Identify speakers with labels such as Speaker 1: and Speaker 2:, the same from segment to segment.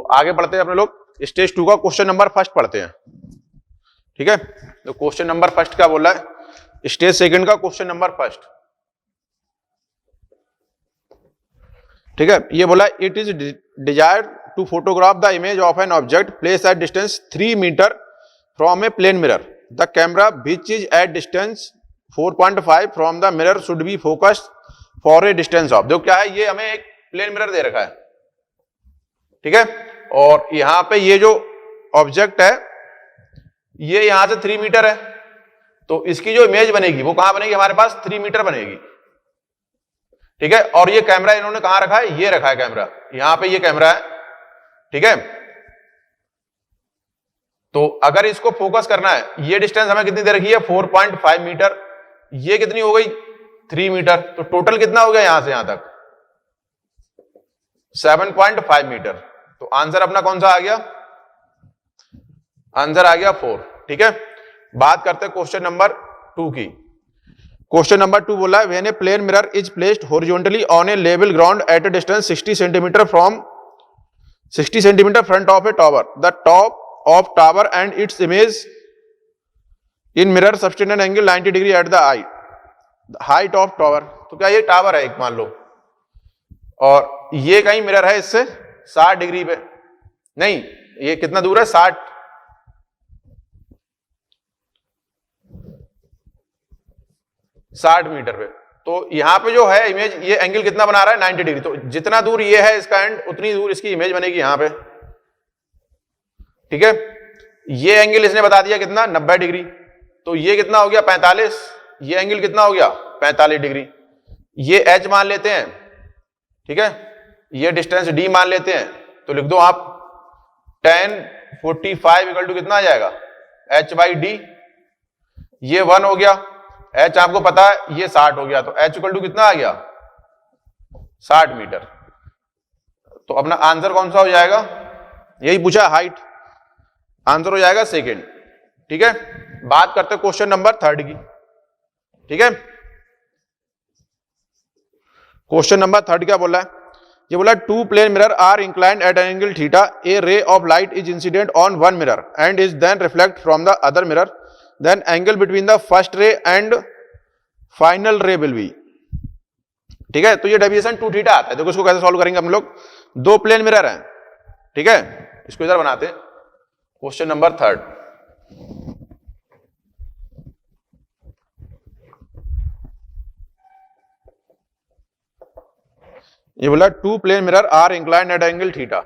Speaker 1: आगे बढ़ते हैं अपने लोग, स्टेज 2 का क्वेश्चन नंबर फर्स्ट पढ़ते हैं। ठीक है, तो क्वेश्चन नंबर फर्स्ट क्या बोला है, स्टेज सेकंड का क्वेश्चन नंबर फर्स्ट। ठीक है, ये बोला it is desired to photograph the image of an object place at distance 3 metre from a plane mirror. The camera which is at distance 4.5 from the mirror should be focused for a distance of. देखो क्या है, ये हमें एक plane mirror दे रखा है। ठीक है, और यहां पे ये जो ऑब्जेक्ट है ये यहां से 3 मीटर है, तो इसकी जो इमेज बनेगी वो कहां बनेगी, हमारे पास 3 मीटर बनेगी। ठीक है, और ये कैमरा इन्होंने कहां रखा है, ये रखा है कैमरा, यहां पे ये कैमरा है। ठीक है, तो अगर इसको फोकस करना है, ये डिस्टेंस हमें कितनी दे रखी है 4.5 मीटर, ये कितनी हो गई 3 मीटर, तो टोटल कितना हो गया यहां से यहां तक 7.5 मीटर। तो आंसर अपना कौन सा आ गया, आंसर आ गया 4। ठीक है, बात करते हैं क्वेश्चन नंबर 2 की। क्वेश्चन नंबर 2 बोला है when a plane mirror is placed horizontally on a level ground at a distance 60 centimetre from 60 centimetre front of a tower, the top of tower and its image in mirror subtend an angle 90 degree at the height of tower. तो क्या ये tower है एक मान लो, और ये कहीं mirror है इससे 60 डिग्री पे, नहीं ये कितना दूर है 60 मीटर पे। तो यहां पे जो है इमेज, ये एंगल कितना बना रहा है 90 डिग्री, तो जितना दूर ये है इसका एंड उतनी दूर इसकी इमेज बनेगी यहां पे। ठीक है, ये एंगल इसने बता दिया कितना 90 डिग्री, तो ये कितना हो गया 45, ये एंगल कितना हो गया 45 डिग्री, ये एच मान लेते हैं। ठीक है, ये डिस्टेंस डी मान लेते हैं, तो लिख दो आप tan 45 इक्वल टू कितना आ जाएगा h बाई डी, ये 1 हो गया, h आपको पता है ये 60 हो गया, तो h इक्वल टू कितना आ गया 60 मीटर। तो अपना आंसर कौन सा हो जाएगा, यही पूछा हाइट, आंसर हो जाएगा सेकंड। ठीक है, बात करते हैं क्वेश्चन नंबर 3 की। ठीक है, क्वेश्चन नंबर 3 क्या बोला है, ये बोला two plane mirror are inclined at an angle theta, a ray of light is incident on one mirror and is then reflect from the other mirror, then angle between the first ray and final ray will be. ठीक है, तो ये deviation 2 theta आता है। देखो इसको कैसे solve करेंगे हम लोग, 2 प्लेन मिरर हैं। ठीक है, इसको इधर बनाते हैं, क्वेश्चन नंबर 3। ये बोला two plane mirror are inclined at angle theta,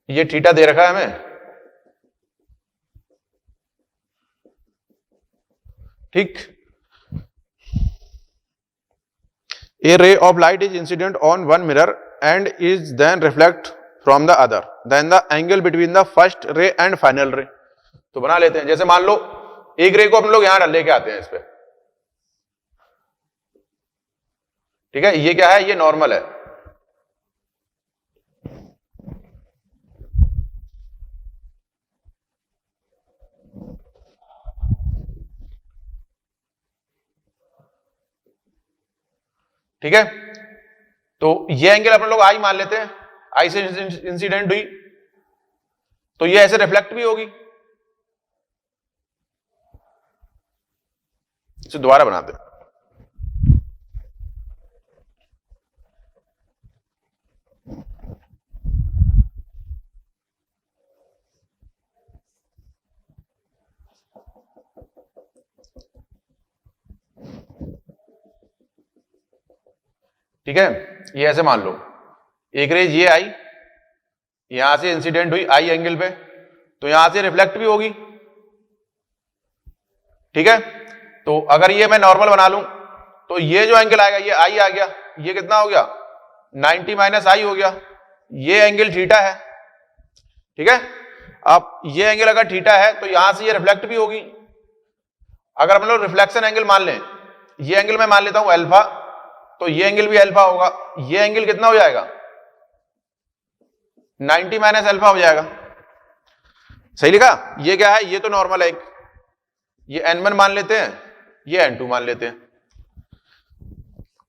Speaker 1: ये थीटा दे रखा है हमें। ठीक, a ray of light is incident on one mirror and is then reflect from the other, then the angle between the first ray and final ray. तो बना लेते हैं, जैसे मान लो एक रे को हम लोग यहां लेके आते हैं इस पे। ठीक है, ये क्या है, ये नॉर्मल है। ठीक है, तो ये एंगल अपन लोग आई मान लेते हैं, आई से इंसिडेंट हुई, तो ये ऐसे रिफ्लेक्ट भी होगी। इसे दोबारा बनाते हैं। ठीक है, ये ऐसे मान लो एक रेज ये आई, यहां से इंसिडेंट हुई आई एंगल पे, तो यहां से रिफ्लेक्ट भी होगी। ठीक है, तो अगर ये मैं नॉर्मल बना लूं तो ये जो एंगल आएगा ये आई आ गया, ये कितना हो गया 90 माइनस आई हो गया, ये एंगल थीटा है। ठीक है, अब ये एंगल अगर थीटा है तो यहां से ये रिफ्लेक्ट भी होगी। अगर हम लोग रिफ्लेक्शन एंगल मान लें, ये एंगल मैं मान लेता हूं अल्फा, तो ये एंगल भी अल्फा होगा, ये एंगल कितना हो जाएगा 90 माइनस अल्फा हो जाएगा। सही लिखा, ये क्या है, ये तो नॉर्मल है एक, ये n1 मान लेते हैं, ये n2 मान लेते हैं।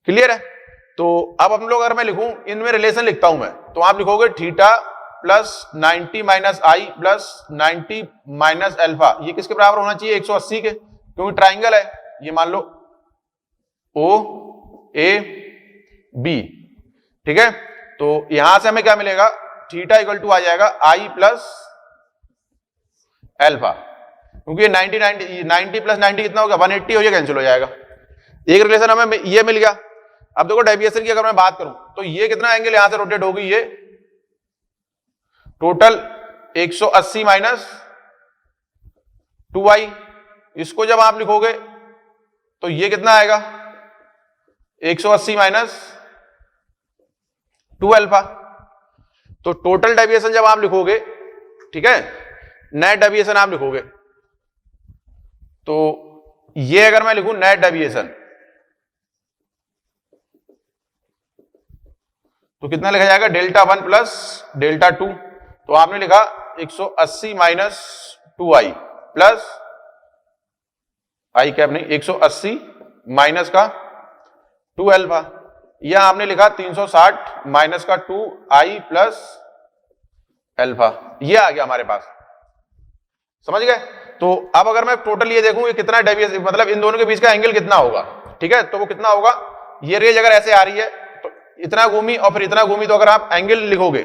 Speaker 1: क्लियर है, तो अब हम लोग, अगर मैं लिखूं इनमें रिलेशन लिखता हूं मैं, तो आप लिखोगे थीटा प्लस 90 माइनस आई प्लस 90 माइनस अल्फा, ये किसके बराबर होना चाहिए? 180 के, क्योंकि ट्राइंगल है ये, मान लो ओ ए बी, ठीक है। तो यहां से हमें क्या मिलेगा? थीटा इक्वल टू आ जाएगा आई प्लस अल्फा, क्योंकि ये 90 प्लस 90 कितना होगा? 180 हो, ये कैंसिल हो जाएगा। एक रिलेशन हमें ये मिल गया। अब देखो डेविएशन की अगर मैं बात करूं तो ये कितना एंगल यहां से रोटेट होगी? ये टोटल 180 माइनस 2i, इसको जब आप लिखोगे तो ये कितना आएगा? 180 माइनस 2 अल्फा। तो टोटल डेविएशन जब आप लिखोगे, ठीक है, नेट डेविएशन आप लिखोगे, तो ये अगर मैं लिखूं नेट डेविएशन, तो कितना लिखा जाएगा? Delta 1 plus delta 2। तो आपने लिखा 180 माइनस 2i प्लस आई कैप नहीं, 180 माइनस का 2 अल्फा, यह आपने लिखा 360 माइनस का 2i प्लस अल्फा, ये आ गया हमारे पास। समझ गए? तो अब अगर मैं टोटल ये देखूं, ये कितना डेविएशन, मतलब इन दोनों के बीच का एंगल कितना होगा, ठीक है, तो वो कितना होगा? ये रेज अगर ऐसे आ रही है तो इतना घूमी और फिर इतना घूमी, तो अगर आप एंगल लिखोगे,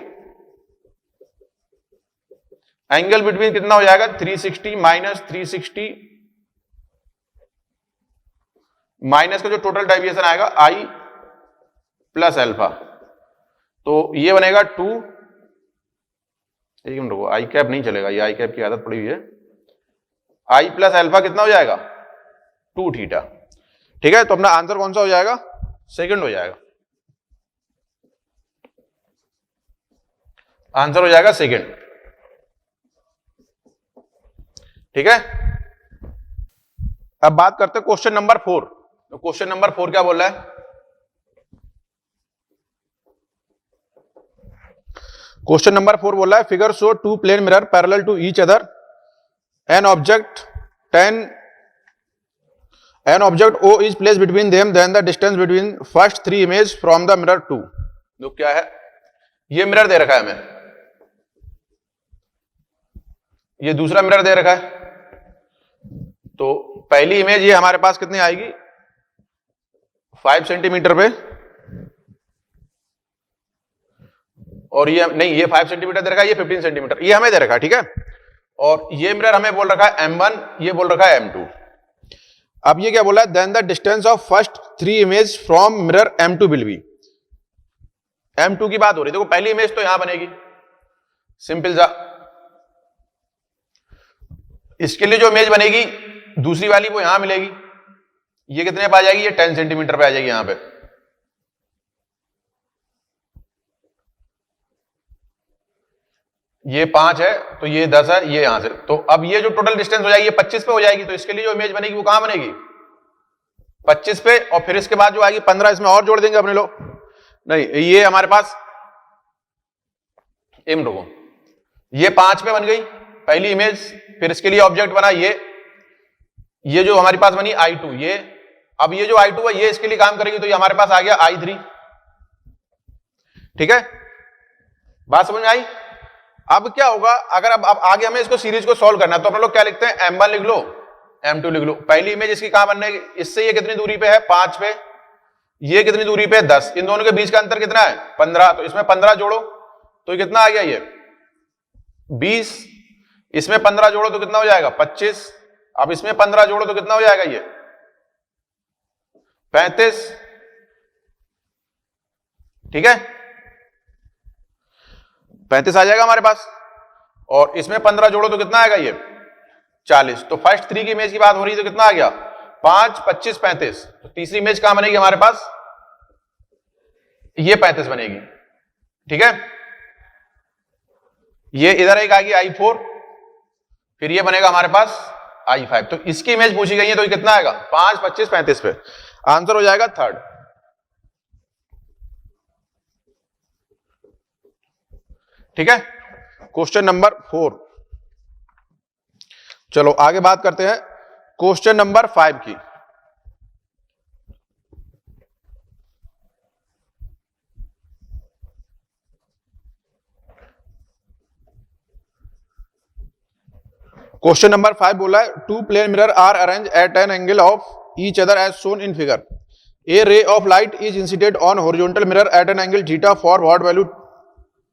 Speaker 1: एंगल बिटवीन कितना हो जाएगा? 360 माइनस 360 माइनस का जो टोटल डेविएशन आएगा आई प्लस अल्फा, तो ये बनेगा 2, एक मिनट रुको, आई कैप नहीं चलेगा, ये आई कैप की आदत पड़ी हुई है, आई प्लस अल्फा कितना हो जाएगा? 2 थीटा, ठीक है। तो अपना आंसर कौन सा हो जाएगा? सेकंड हो जाएगा, आंसर हो जाएगा सेकंड, ठीक है। अब बात करते हैं क्वेश्चन नंबर 4। तो क्वेश्चन नंबर 4 क्या बोल रहा है? क्वेश्चन नंबर 4 बोल रहा है, figure show 2 plane mirror parallel to each other, an object O is placed between them, then the distance between first 3 images from the mirror 2। तो क्या है? ये मिरर दे रखा है हमें, ये दूसरा मिरर दे रखा है, तो पहली इमेज ये हमारे पास कितनी आएगी? 5 सेंटीमीटर पे, और ये नहीं, ये 5 सेंटीमीटर दे रखा है, ये 15 सेंटीमीटर, ये हमें दे रखा है, ठीक है। और ये मिरर हमें बोल रखा है M1, ये बोल रखा है M2। अब ये क्या बोला है? Then the distance of first 3 image from mirror M2 will be. M2 की बात हो रही है। देखो पहली इमेज तो यहां बनेगी, सिंपल सा, इसके लिए जो इमेज बनेगी दूसरी वाली वो यहां मिलेगी, ये कितने पे आ जाएगी? ये 10 सेंटीमीटर पे आ जाएगी यहां पे। ये 5 है तो ये 10 है, ये यहां से, तो अब ये जो टोटल डिस्टेंस हो जाएगी ये 25 पे हो जाएगी। तो इसके लिए जो इमेज बनेगी वो कहां बनेगी? 25 पे, और फिर इसके बाद जो आएगी 15, इसमें और जोड़ देंगे अपने लोग। नहीं, ये हमारे पास एम रुको, ये 5 पे बन गई पहली इमेज, फिर इसके लिए ऑब्जेक्ट बना ये जो हमारी पास बनी I2, ये अब ये जो I2 है ये इसके लिए काम करेगी, तो ये हमारे पास आ गया I3, ठीक है। बात समझ में आई? अब क्या होगा, अगर अब आगे हमें इसको सीरीज को सॉल्व करना है, तो अपने लोग क्या लिखते हैं? M1 लिख लो, M2 लिख लो। पहली इमेज इसकी कहां बनने, इससे ये कितनी दूरी पे है? 5 पे। ये कितनी दूरी पे है? 10। इन दोनों के बीच का अंतर कितना है? 15। तो इसमें 15 जोड़ो तो ये कितना आ गया? ये 20। इसमें 15 जोड़ो तो कितना हो जाएगा? 25। अब इसमें 15 जोड़ो तो कितना हो जाएगा? ये 35, ठीक है, 35 आ जाएगा हमारे पास। और इसमें 15 जोड़ो तो कितना आएगा? ये 40। तो फर्स्ट 3 की इमेज की बात हो रही है, तो कितना आ गया? 5, 25, 35। तो तीसरी इमेज कहां बनेगी हमारे पास? ये 35 बनेगी, ठीक है। ये इधर एक आएगी I4, फिर ये बनेगा हमारे पास I5। तो इसकी इमेज पूछी गई है, तो ये कितना आएगा? 5, 25, 35 पे। आंसर हो जाएगा थर्ड, ठीक है। Question number 4। चलो आगे बात करते हैं क्वेश्चन नंबर 5 की। क्वेश्चन नंबर 5 बोला है two plane mirror are arrange at an angle of each other as shown in figure. A ray of light is incident on horizontal mirror at an angle theta for what value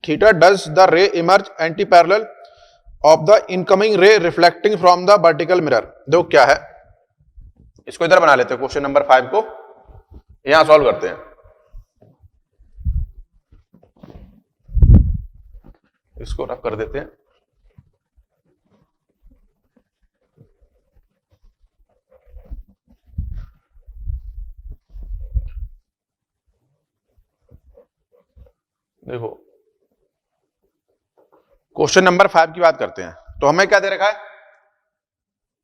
Speaker 1: theta does the ray emerge anti parallel of the incoming ray reflecting from the vertical mirror. देखो क्या है, इसको इधर बना लेते हैं. Question number 5 को यहां सॉल्व करते हैं. इसको रफ कर देते हैं. देखो क्वेश्चन नंबर 5 की बात करते हैं. तो हमें क्या दे रखा है,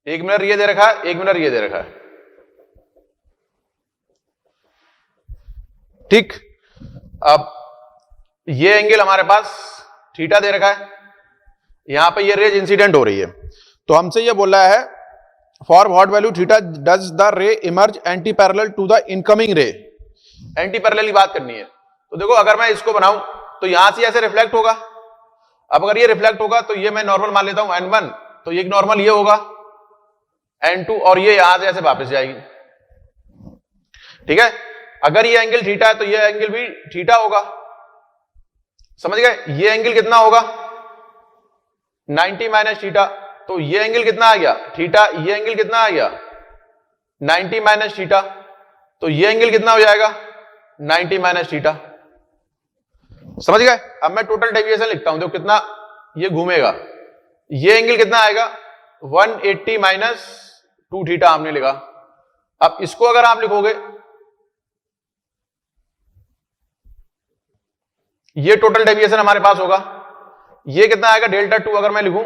Speaker 1: एक मिनट ये दे रखा है, एक मिनट ये दे रखा है. ठीक, अब ये एंगल हमारे पास थीटा दे रखा है, यहां पे ये रेज इंसिडेंट हो रही है. तो हमसे ये बोल रहा है for what value theta does the ray emerge anti parallel to the incoming ray. Anti parallel की बात करनी है. तो देखो अगर मैं इसको बनाऊं तो यहां से ऐसे रिफ्लेक्ट होगा. अब अगर ये रिफ्लेक्ट होगा तो ये मैं नॉर्मल मान लेता हूं n1, तो एक नॉर्मल ये होगा n2 और ये यहां से ऐसे वापस जाएगी. ठीक है, अगर ये एंगल थीटा है तो ये एंगल भी थीटा होगा. समझ गए, ये एंगल कितना होगा 90 माइनस थीटा. तो ये एंगल कितना आ गया थीटा, ये एंगल कितना आ गया 90 माइनस थीटा. तो ये एंगल कितना हो जाएगा 90 माइनस थीटा. समझ गए. अब मैं टोटल डेविएशन लिखता हूं, देखो कितना ये घूमेगा. ये एंगल कितना आएगा 180 माइनस 2 थीटा हमने लिखा. अब इसको अगर आप लिखोगे, ये टोटल डेविएशन हमारे पास होगा. ये कितना आएगा डेल्टा 2 अगर मैं लिखूं,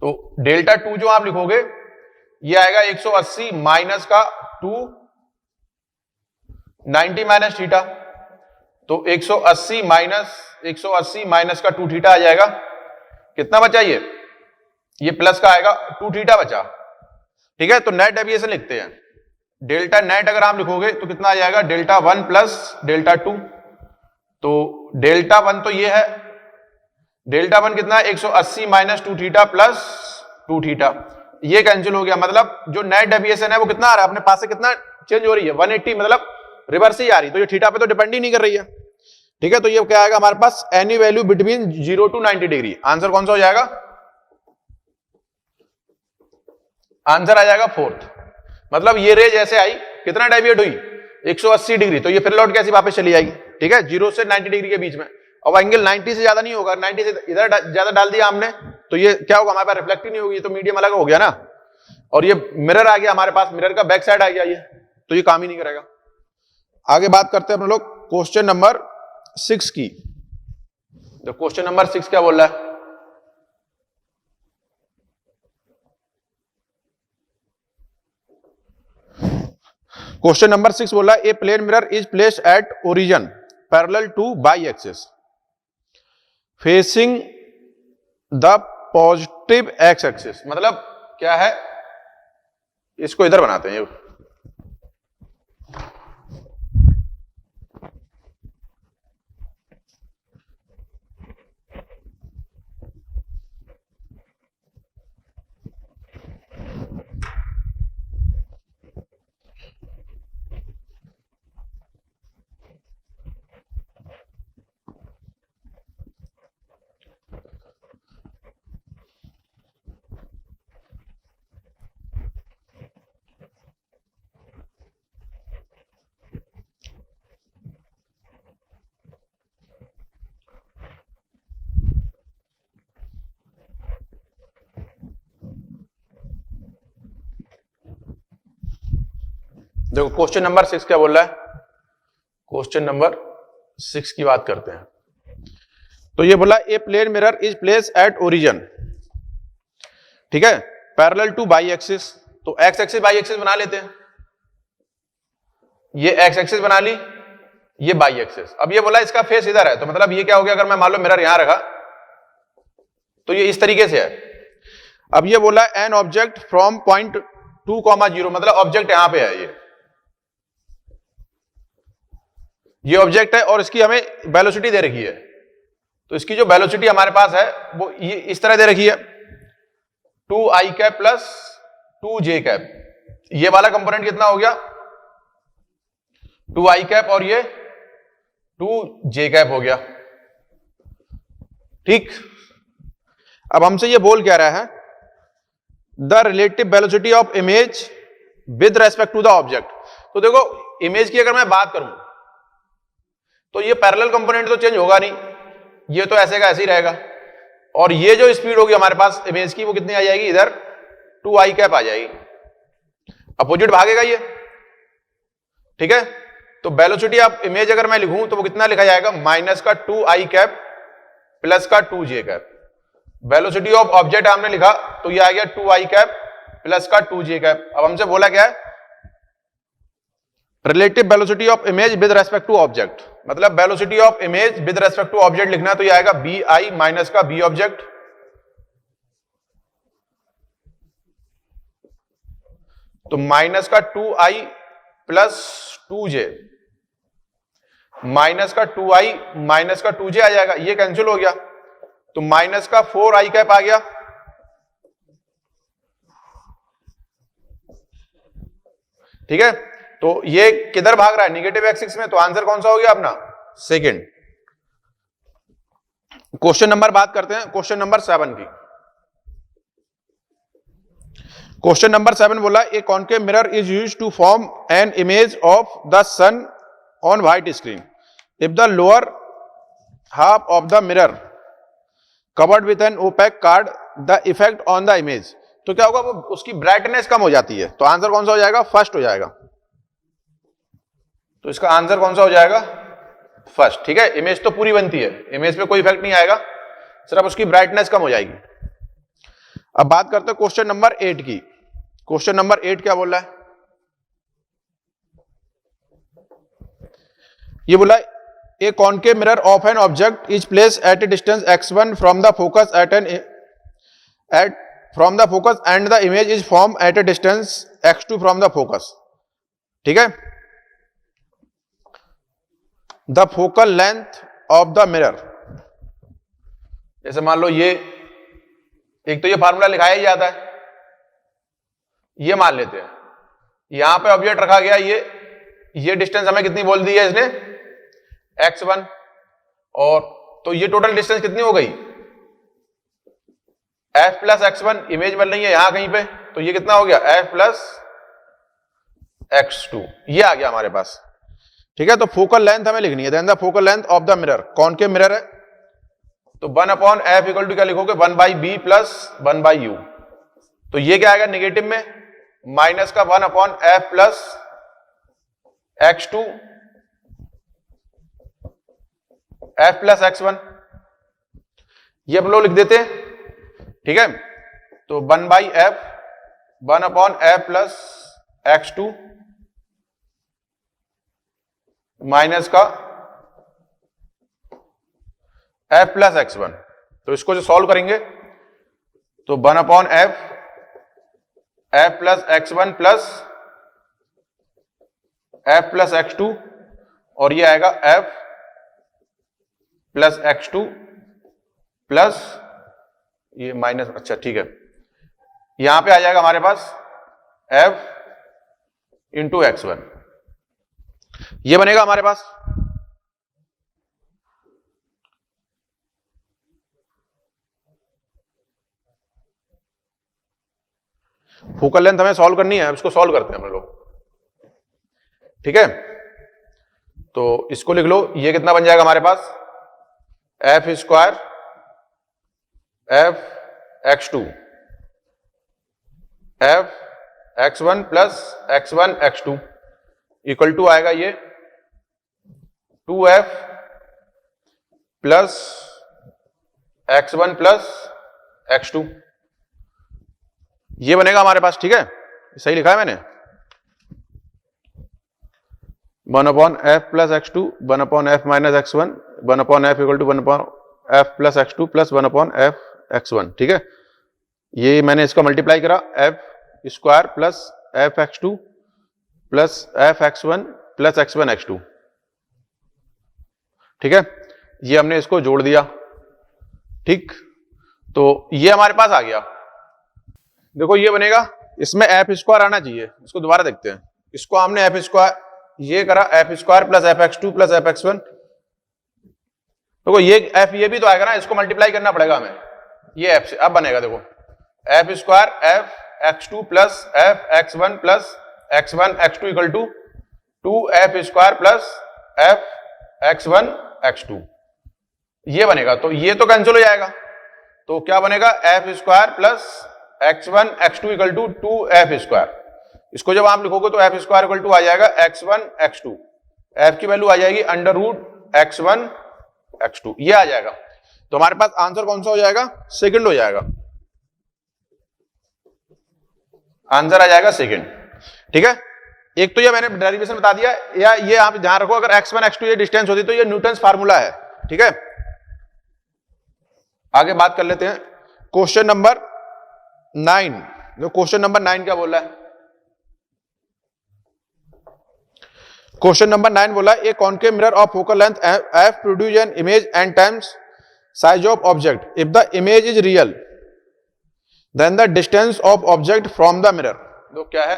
Speaker 1: तो डेल्टा 2 जो आप लिखोगे ये आएगा 180 माइनस का 2 90 माइनस थीटा. तो 180 माइनस का 2 थीटा आ जाएगा. कितना बचा ये प्लस का आएगा 2 थीटा बचा. ठीक है, तो नेट डेविएशन लिखते हैं. डेल्टा नेट अगर आप लिखोगे तो कितना आ जाएगा डेल्टा 1 प्लस डेल्टा 2. तो डेल्टा 1 तो ये है, डेल्टा 1 कितना है 180 माइनस 2 थीटा प्लस 2 थीटा. ये कैंसिल हो गया. मतलब जो नेट डेविएशन है वो कितना आ रहा है अपने पास से, कितना चेंज हो रही है 180, मतलब रिवर्स ही आ रही. तो ये थीटा पे तो डिपेंड ही नहीं कर रही है. ठीक है, तो ये क्या आएगा हमारे पास any value between 0 to 90 degree. Answer कौन सा हो जाएगा, आंसर आ जाएगा 4th. मतलब ये रेज ऐसे आई, कितना डेविएट हुई 180 डिग्री. तो ये फिर लौट कैसी वापस चली जाएगी. ठीक है, 0 से 90 डिग्री के बीच में. अब एंगल 90 से ज्यादा नहीं होगा, 90 से इधर ज्यादा डाल दिया हमने तो ये क्या होगा हमारे पास रिफ्लेक्ट ही नहीं होगी. तो मीडियम अलग हो गया ना. और ये मिरर आ गया हमारे पास, मिरर का बैक साइड आ गया ये, तो ये काम ही नहीं करेगा. आगे बात करते हैं हम लोग क्वेश्चन नंबर 6 की. तो क्वेश्चन नंबर 6 क्या बोल रहा है, क्वेश्चन नंबर 6 बोला a plane mirror is placed at origin parallel to y axis facing the positive x axis. मतलब क्या है, इसको इधर बनाते हैं. देखो क्वेश्चन नंबर 6 क्या बोल रहा है, क्वेश्चन नंबर 6 की बात करते हैं. तो ये बोला a plane mirror is place at origin, ठीक है, पैरेलल टू बाई एक्सिस. तो एक्स एक्सिस बाई एक्सिस बना लेते हैं. ये एक्स एक्सिस बना ली, ये बाई एक्सिस. अब ये बोला इसका फेस इधर है, तो मतलब ये क्या हो गया, अगर मैं मान लो मिरर यहां रखा तो ये इस तरीके से है. अब ये बोला एन ऑब्जेक्ट फ्रॉम पॉइंट 2,0, मतलब ऑब्जेक्ट यहां पे है, ये ऑब्जेक्ट है और इसकी हमें वेलोसिटी दे रखी है. तो इसकी जो वेलोसिटी हमारे पास है वो ये इस तरह दे रखी है. 2i cap plus 2j cap. ये वाला कंपोनेंट कितना हो गया? 2i कैप और ये 2j कैप हो गया। ठीक, अब हमसे ये बोल क्या रहा है? The relative velocity of image with respect to the object. तो देखो, इमेज की अगर मैं बात करूं तो ये पैरेलल कंपोनेंट तो चेंज होगा नहीं, ये तो ऐसे का ऐसे ही रहेगा। और ये जो स्पीड होगी हमारे पास इमेज की, वो कितनी आ जाएगी? इधर 2i कैप आ जाएगी, अपोजिट भागेगा ये। ठीक है, तो वेलोसिटी ऑफ इमेज अगर मैं लिखूं तो वो कितना लिखा जाएगा? माइनस का 2i कैप प्लस का 2j cap. Velocity of object हमने लिखा तो ये आ गया 2i कैप प्लस का 2j कैप। अब हमसे बोला क्या है? Relative velocity of image with respect to object, मतलब velocity of image with respect to object लिखना, तो ये आएगा bi माइनस का b ऑब्जेक्ट, तो माइनस का 2i प्लस 2j, माइनस का 2i माइनस का 2j आ जाएगा, ये कैंसिल हो गया, तो माइनस का 4i कैप आ गया। ठीक है, तो ये किधर भाग रहा है? निगेटिव एक्सिस में, तो आंसर कौन सा हो गया अपना? सेकंड। क्वेश्चन नंबर बात करते हैं, क्वेश्चन नंबर 7 की। क्वेश्चन नंबर 7 बोला, a concave mirror is used to form an image of the sun on white screen. If the lower half of the mirror covered with an opaque card, the effect on the image. तो क्या होगा? वो उसकी brightness कम हो जाती है, तो answer कौन सा हो जाएगा? फर्स्ट हो जाएगा। तो इसका आंसर कौन सा हो जाएगा? फर्स्ट। ठीक है, इमेज तो पूरी बनती है, इमेज पे कोई इफेक्ट नहीं आएगा, सिर्फ उसकी ब्राइटनेस कम हो जाएगी। अब बात करते हैं क्वेश्चन नंबर 8 की। क्वेश्चन नंबर 8 क्या बोल रहा है? ये बोला, a concave mirror of an object is place at a distance x1 from the focus and the image is form at a distance x2 from the focus. ठीक है, the focal length of the mirror, जैसे मान लो ये, एक तो ये formula लिखाया ही जाता है, ये मान लेते हैं, यहां पे ऑब्जेक्ट रखा गया, ये डिस्टेंस हमें कितनी बोल दी है इसने? x1, और तो ये टोटल डिस्टेंस कितनी हो गई? f प्लस x1, इमेज बन रही है यहां कहीं पे, तो ये कितना हो गया? f प्लस x2, ये आ गया हमारे पास। ठीक है, तो फोकल लेंथ हमें लिखनी है, then the focal length of the mirror, concave mirror है, तो 1/f इक्वल टू क्या लिखोगे? 1/b plus 1/u। तो ये क्या आएगा निगेटिव में? माइनस का 1/f plus x2 f plus x1, ये हम लोग लिख देते हैं। ठीक है, तो 1/f 1/f plus x2 minus का f प्लस x1। तो इसको जो सॉल्व करेंगे तो 1/f f plus x1 plus f plus x2, और ये आएगा f प्लस x2 प्लस ये माइनस, अच्छा ठीक है, यहां पे आ जाएगा हमारे पास f इंटू x1, ये बनेगा हमारे पास। फोकल लेंथ हमें सॉल्व करनी है, इसको सॉल्व करते हैं हम लोग। ठीक है, तो इसको लिख लो, ये कितना बन जाएगा हमारे पास? f square f x2 f x1 plus x1 x2 equal to आएगा ये 2f plus x1 plus x2, ये बनेगा हमारे पास। ठीक है, सही लिखा है मैंने? 1/f plus x2 1/f minus x1 1/f equal to 1/f plus x2 plus 1/f x1। ठीक है, ये मैंने इसका मल्टीप्लाई करा, f square plus f x2 plus f x1 plus x1 x2। ठीक है, ये हमने इसको जोड़ दिया। ठीक, तो ये हमारे पास आ गया। देखो ये बनेगा, इसमें एफ स्क्वायर आना चाहिए, इसको दोबारा देखते हैं। इसको हमने एफ स्क्वायर ये करा, F square plus F X two plus F X one. देखो ये एफ ये भी तो आएगा ना, इसको मल्टीप्लाई करना पड़ेगा हमें, ये एफ से अब बनेगा। देखो F square F X two plus F X one plus X one X two equal to two F square plus F X one X two, ये बनेगा। तो ये तो कैंसिल हो जाएगा, तो क्या बनेगा, F square plus X one X two equal to two F square. इसको जब आप लिखोगे तो एफ स्क्वायर इक्वल टू आ जाएगा X one X two, F की वैल्यू आ जाएगी under root X one X two, ये आ जाएगा। तो हमारे पास आंसर कौन सा हो जाएगा, सेकंड हो जाएगा, आंसर आ जाएगा सेकंड। ठीक है, एक तो ये मैंने डेरिवेशन बता दिया, या ये आप ध्यान रखो, अगर x1 x2 ये डिस्टेंस होती तो ये न्यूटन्स फार्मूला है। ठीक है, आगे बात कर लेते हैं क्वेश्चन नंबर 9। क्वेश्चन नंबर 9 क्या बोल रहा है, क्वेश्चन नंबर 9 बोला a concave mirror of focal length f produce an image and times size of object, if the image is real then the distance of object from the mirror. तो क्या है,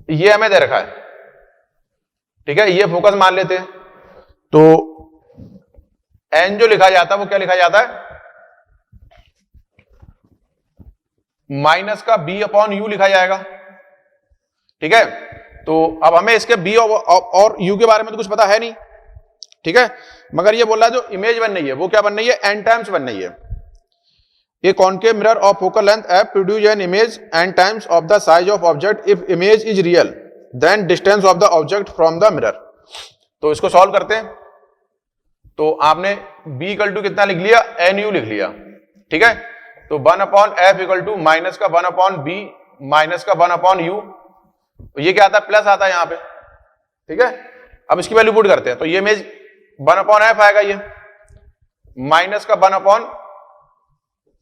Speaker 1: ये हमें दे रखा है। ठीक है, ये फोकस मान लेते हैं, तो एन जो लिखा जाता है वो क्या लिखा जाता है, माइनस का बी अपॉन यू लिखा जाएगा। ठीक है, तो अब हमें इसके बी और यू के बारे में तो कुछ पता है नहीं। ठीक है, मगर ये बोल रहा है जो इमेज बन रही है वो क्या बन रही है, एन टाइम्स बन रही है। A concave mirror of focal length f produce an image n times of the size of object if image is real then distance of the object from the mirror। तो इसको solve करते हैं, तो आपने b equal to कितना लिख लिया, N you लिख लिया। ठीक है, तो 1 upon F equal to minus का 1 अपॉन बी माइनस का 1 अपॉन यू, ये क्या आता है, प्लस आता है यहाँ पे। ठीक है, अब इसकी वैल्यू पुट करते हैं, तो ये इमेज 1 अपॉन एफ आएगा, ये माइनस का 1 अपॉन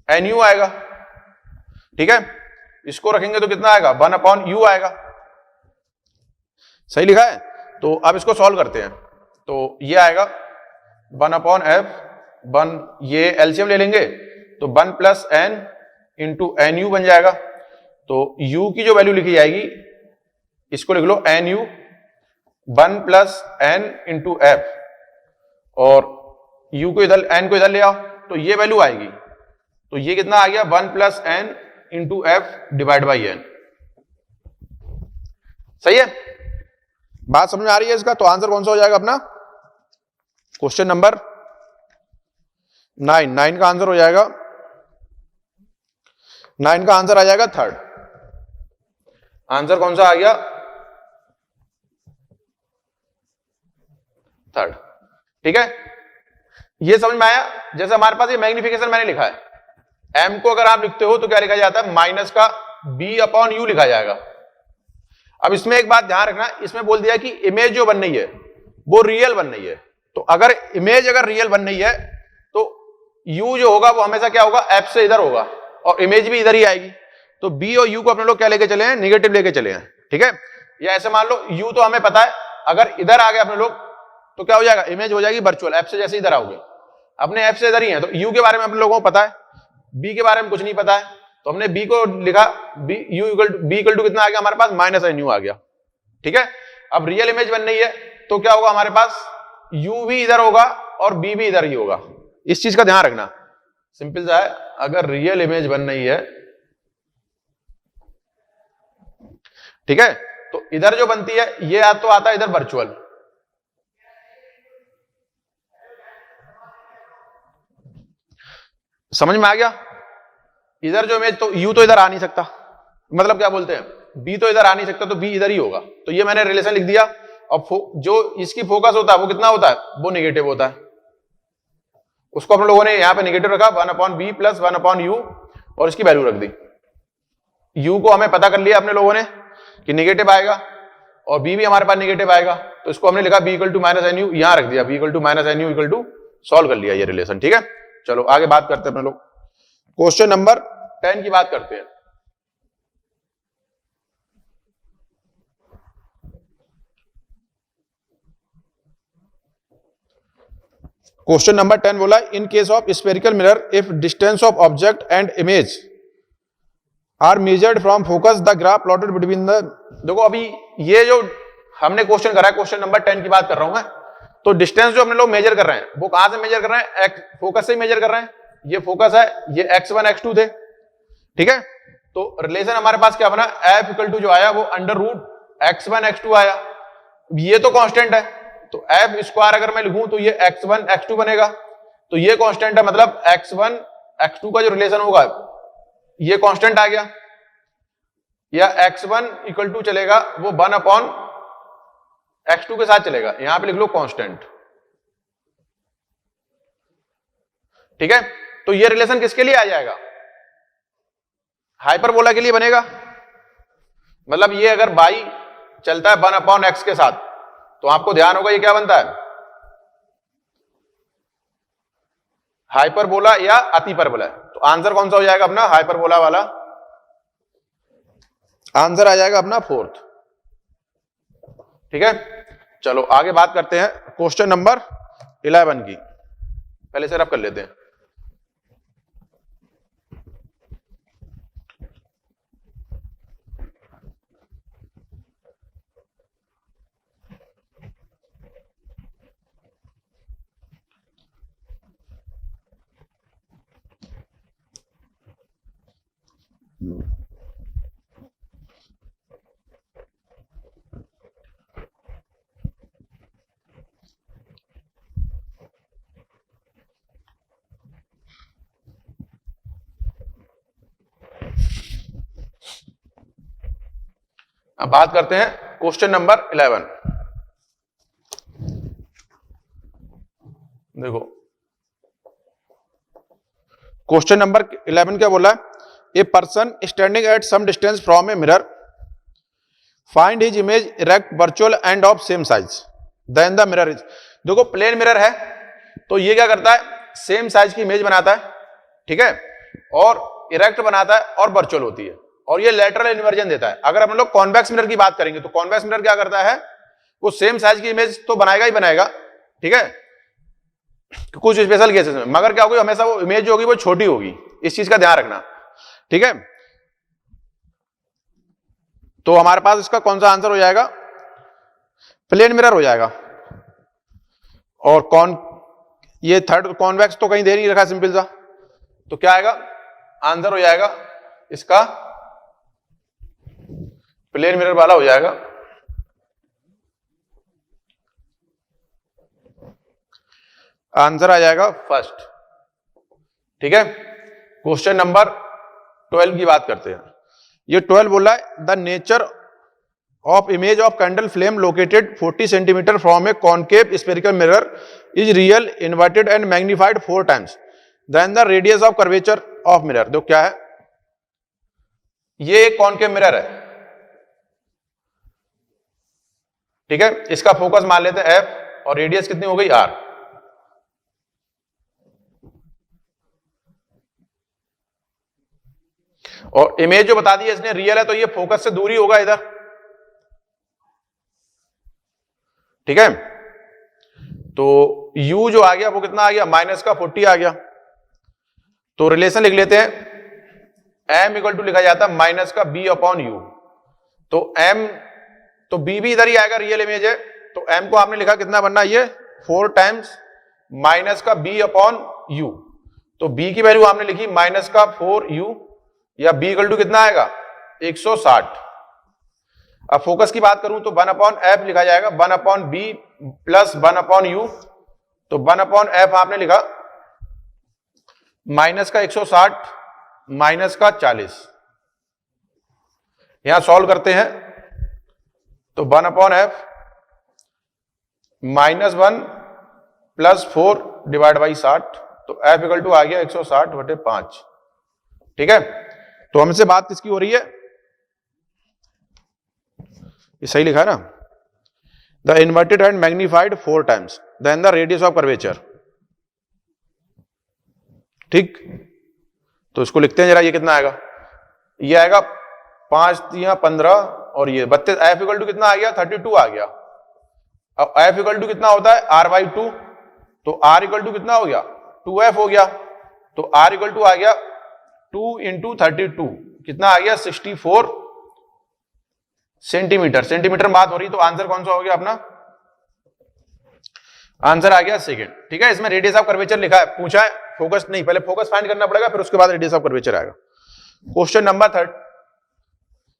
Speaker 1: एन यू आएगा। ठीक है, इसको रखेंगे तो कितना आएगा, 1 अपॉन यू आएगा। सही लिखा है, तो अब इसको सॉल्व करते हैं, तो ये आएगा 1 अपॉन एफ 1, ये एलसीएम ले लेंगे तो 1 plus N into N U बन जाएगा। तो यू की जो वैल्यू लिखी जाएगी, इसको लिख लो n u 1 plus N into f, और यू को इधर एन को इधर ले आओ तो ये वैल्यू आएगी। तो ये कितना आ गया, 1 plus N into F divide by N. सही है, बात समझ में आ रही है इसका। तो आंसर कौन सा हो जाएगा अपना, क्वेश्चन नंबर 9 का आंसर हो जाएगा, 9 का आंसर आ जाएगा थर्ड। आंसर कौन सा आ गया, थर्ड। ठीक है, ये समझ में आया। जैसे हमारे पास ये मैग्निफिकेशन मैंने लिखा है, m को अगर आप लिखते हो तो क्या लिखा जाता है, माइनस का b अपॉन यू लिखा जाएगा। अब इसमें एक बात ध्यान रखना, इसमें बोल दिया कि इमेज जो बन रही है वो रियल बन रही है। तो अगर इमेज अगर रियल बन रही है तो u जो होगा वो हमेशा क्या होगा, f से इधर होगा, और इमेज भी इधर ही आएगी। तो b और u को अपने लोग क्या लेके चले हैं, निगेटिव लेके चले हैं। ठीक है, या ऐसे मान लो u तो हमें पता है, अगर इधर आ गए अपने लोग तो क्या हो जाएगा, इमेज हो जाएगी वर्चुअल, f से जैसे इधर आओगे, अपने f से इधर ही है। तो u के बारे में अपने लोगों को पता है, b के बारे में कुछ नहीं पता है, तो हमने b को लिखा, b इक्वल टू कितना आ गया हमारे पास, माइनस एन यू आ गया। ठीक है, अब रियल इमेज बन रही है तो क्या होगा हमारे पास, u भी इधर होगा और b भी इधर ही होगा। इस चीज का ध्यान रखना, सिंपल सा है। अगर रियल इमेज बन रही है, ठीक है, तो इधर जो बनती है ये तो आता है इधर वर्चुअल, समझ में आ गया। इधर जो इमेज, तो u तो इधर आ नहीं सकता, मतलब क्या बोलते हैं, b तो इधर आ नहीं सकता, तो b इधर ही होगा। तो ये मैंने रिलेशन लिख दिया। और जो इसकी फोकस होता है वो कितना होता है, वो नेगेटिव होता है, उसको हम लोगों ने यहां पे नेगेटिव रखा, 1 upon B plus 1 upon U, और इसकी वैल्यू रख दी। u को हमें पता कर लिया अपने लोगों ने कि नेगेटिव आएगा, और b भी हमारे पास नेगेटिव आएगा, तो इसको हमने लिखा b equal to minus N U, यहां रख दिया b equal to minus N U equal to, solve कर लिया ये रिलेशन। ठीक है, चलो आगे बात करते हैं अपने लोग, क्वेश्चन नंबर 10 की बात करते हैं। क्वेश्चन नंबर 10 बोला in case of spherical mirror if distance of object and image are measured from focus the graph plotted between the. देखो अभी ये जो हमने क्वेश्चन करा है, क्वेश्चन नंबर 10 की बात कर रहा हूं मैं। तो डिस्टेंस जो अपने लोग मेजर कर रहे हैं वो कहां से मेजर कर रहे हैं? फोकस से ही मेजर कर रहे हैं। ये फोकस है, ये x1 x2 थे, ठीक है। तो रिलेशन हमारे पास क्या बना? f इक्वल टू जो आया वो अंडर रूट x1 x2 आया। ये तो कांस्टेंट है, तो f स्क्वायर अगर मैं लिखूं तो ये x1 x2 बनेगा। तो ये कांस्टेंट है, मतलब x1 x2 का जो रिलेशन होगा ये कांस्टेंट आ गया। या x1 इक्वल टू चलेगा वो 1 अपॉन x2 के साथ चलेगा, यहां पे लिख लो कांस्टेंट, ठीक है। तो ये रिलेशन किसके लिए आ जाएगा? हाइपरबोला के लिए बनेगा। मतलब ये अगर y चलता है 1 अपॉन x के साथ तो आपको ध्यान होगा ये क्या बनता है? हाइपरबोला या अतिपरबोला। तो आंसर कौन सा हो जाएगा अपना? हाइपरबोला वाला आंसर आ जाएगा अपना 4th, ठीक है। चलो आगे बात करते हैं क्वेश्चन नंबर 11 की। पहले से रब कर लेते हैं। अब बात करते हैं क्वेश्चन नंबर 11। देखो क्वेश्चन नंबर 11 क्या बोला? A person standing at some distance from a mirror find his image erect virtual and of same size then the mirror is. देखो प्लेन मिरर है तो ये क्या करता है? सेम साइज की इमेज बनाता है, ठीक है, और इरेक्ट बनाता है और वर्चुअल होती है, और ये लेटरल इन्वर्जन देता है। अगर हम लोग कॉन्वेक्स मिरर की बात करेंगे तो कॉन्वेक्स मिरर क्या करता है? वो सेम साइज की इमेज तो बनाएगा ही बनाएगा, ठीक है, कुछ स्पेशल केसेस में, मगर क्या होगी? हमेशा वो इमेज जो होगी वो छोटी होगी। इस चीज का ध्यान रखना, ठीक है। तो हमारे पास इसका कौन सा आंसर हो जाएगा? प्लेन मिरर हो जाएगा। और ये थर्ड कॉन्वेक्स तो कहीं दे नहीं रखा, सिंपल सा। तो क्या आएगा? आंसर हो जाएगा इसका प्लेन मिरर वाला हो जाएगा। आंसर आ जाएगा फर्स्ट, ठीक है। क्वेश्चन नंबर 12 की बात करते हैं। ये 12 बोला है the nature of image of candle flame located 40 centimetre from a concave spherical mirror is real inverted and magnified 4 times then the radius of curvature of mirror. देखो क्या है? ये एक कॉनकेव मिरर है, ठीक है। इसका फोकस मान लेते हैं F और रेडियस कितनी हो गई? R। और इमेज जो बता दी है इसने रियल है, तो ये फोकस से दूरी होगा इधर, ठीक है। तो U जो आ गया वो कितना आ गया? -40 आ गया। तो रिलेशन लिख लेते हैं, M इक्वल टू लिखा जाता है -B/U। तो M तो B भी इधर ही आएगा, रियल इमेज है, तो M को आपने लिखा कितना बनना? ये 4 टाइम्स -B/U। तो B की वैल्यू आपने लिखी -4U, या B इक्वल टू कितना आएगा? 160। अब फोकस की बात करूं तो 1/F लिखा जाएगा, 1/B प्लस 1/U। तो 1/F आपने लिखा -160 -40। यहां सॉल्व करते हैं तो 1/F -1 प्लस 4 डिवाइड बाई 60। तो F इक्वल टू आ गया 160/5, ठीक है। तो हमसे बात किसकी हो रही है? ये सही लिखा है ना? The inverted and magnified 4 times then the radius of curvature, ठीक। तो इसको लिखते हैं जरा, ये कितना आएगा? ये आएगा 5 या 15 और ये 32। F इक्वल टू कितना आ गया? 32 आ गया। अब F इक्वल टू कितना होता है? R/2। तो R इक्वल टू कितना हो गया 2F हो गया। तो R इक्वल टू आ गया 2 इंटू 32, कितना आ गया 64 सेंटीमीटर। सेंटीमीटर में बात हो रही, तो आंसर कौन सा हो गया अपना, आंसर आ गया सेकंड। ठीक है, इसमें रेडियस ऑफ कर्वेचर लिखा है, पूछा है फोकस नहीं, पहले फोकस फाइंड करना पड़ेगा, फिर उसके बाद रेडियस ऑफ कर्वेचर आएगा। क्वेश्चन नंबर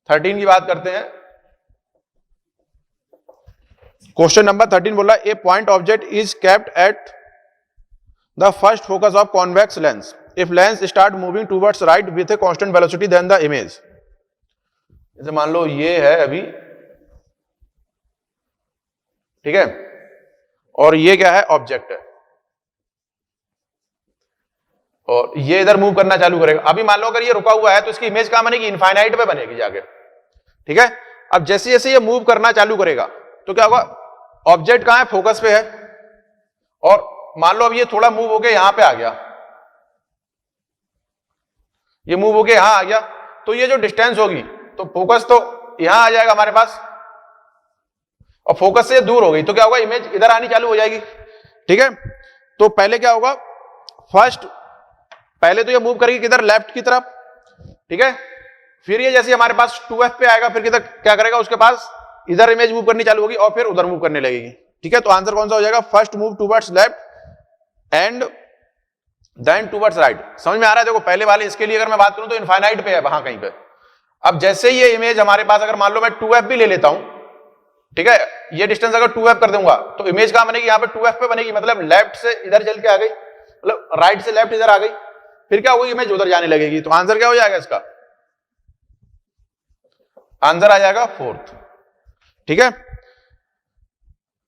Speaker 1: 13 की बात करते हैं। क्वेश्चन नंबर 13 बोला a point object is kept at the first focus of convex lens if lens start moving towards right with a constant velocity then the image. जैसे मान लो ये है अभी, ठीक है, और ये क्या है ऑब्जेक्ट है, और ये इधर मूव करना चालू करेगा। अभी मान लो अगर ये रुका हुआ है तो इसकी इमेज कहां बनेगी, इनफाइनाइट पे बनेगी जाके। ठीक है, अब जैसे जैसे ये मूव करना चालू करेगा तो क्या होगा, ऑब्जेक्ट कहां है, फोकस पे है, और मान लो अब ये थोड़ा मूव होके यहां पे आ गया, ये मूव होके यहां आ गया, तो ये जो डिस्टेंस होगी तो फोकस तो यहां आ जाएगा हमारे पास, और फोकस से दूर हो गई तो क्या होगा, इमेज इधर आनी चालू हो जाएगी। ठीक है, तो पहले क्या होगा, फर्स्ट पहले तो ये मूव करेगी किधर, लेफ्ट की तरफ। ठीक है, फिर ये जैसे हमारे पास 2F पे आएगा, फिर किधर क्या करेगा, उसके पास इधर इमेज मूव करनी चालू होगी और फिर उधर मूव करने लगेगी। ठीक है, तो आंसर कौन सा हो जाएगा, first move towards left and then towards right. समझ में आ रहा है, देखो पहले वाले इसके लिए अगर मैं बात करूं तो इनफाइनाइट पे है वहां कहीं पे। अब जैसे ये इमेज हमारे पास, अगर मान लो मैं 2F भी ले लेता हूं, ठीक है, ये डिस्टेंस अगर 2F कर दूंगा तो इमेज कहां बनेगी, यहां पे 2F पे बनेगी, मतलब लेफ्ट से इधर चल के आ गई, मतलब राइट से लेफ्ट इधर आ गई, फिर क्या होगी, इमेज उधर जाने लगेगी। तो आंसर क्या हो जाएगा इसका, आंसर आ जाएगा फोर्थ। ठीक है,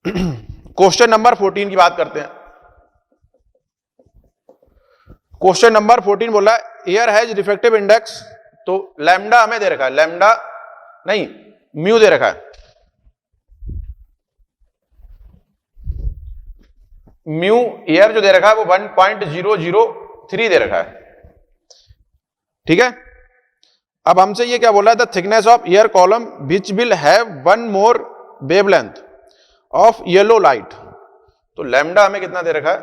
Speaker 1: क्वेश्चन नंबर 14 की बात करते हैं। क्वेश्चन नंबर 14 बोला एयर हैज रिफ्रैक्टिव इंडेक्स, तो लैम्डा हमें दे रखा है, लैम्डा नहीं म्यू दे रखा है, म्यू एयर जो दे रखा है वो 1.003 दे रखा है। ठीक है, अब हमसे ये क्या बोला है, the thickness of air column which will have one more wavelength of yellow light. तो लैम्डा हमें कितना दे रखा है,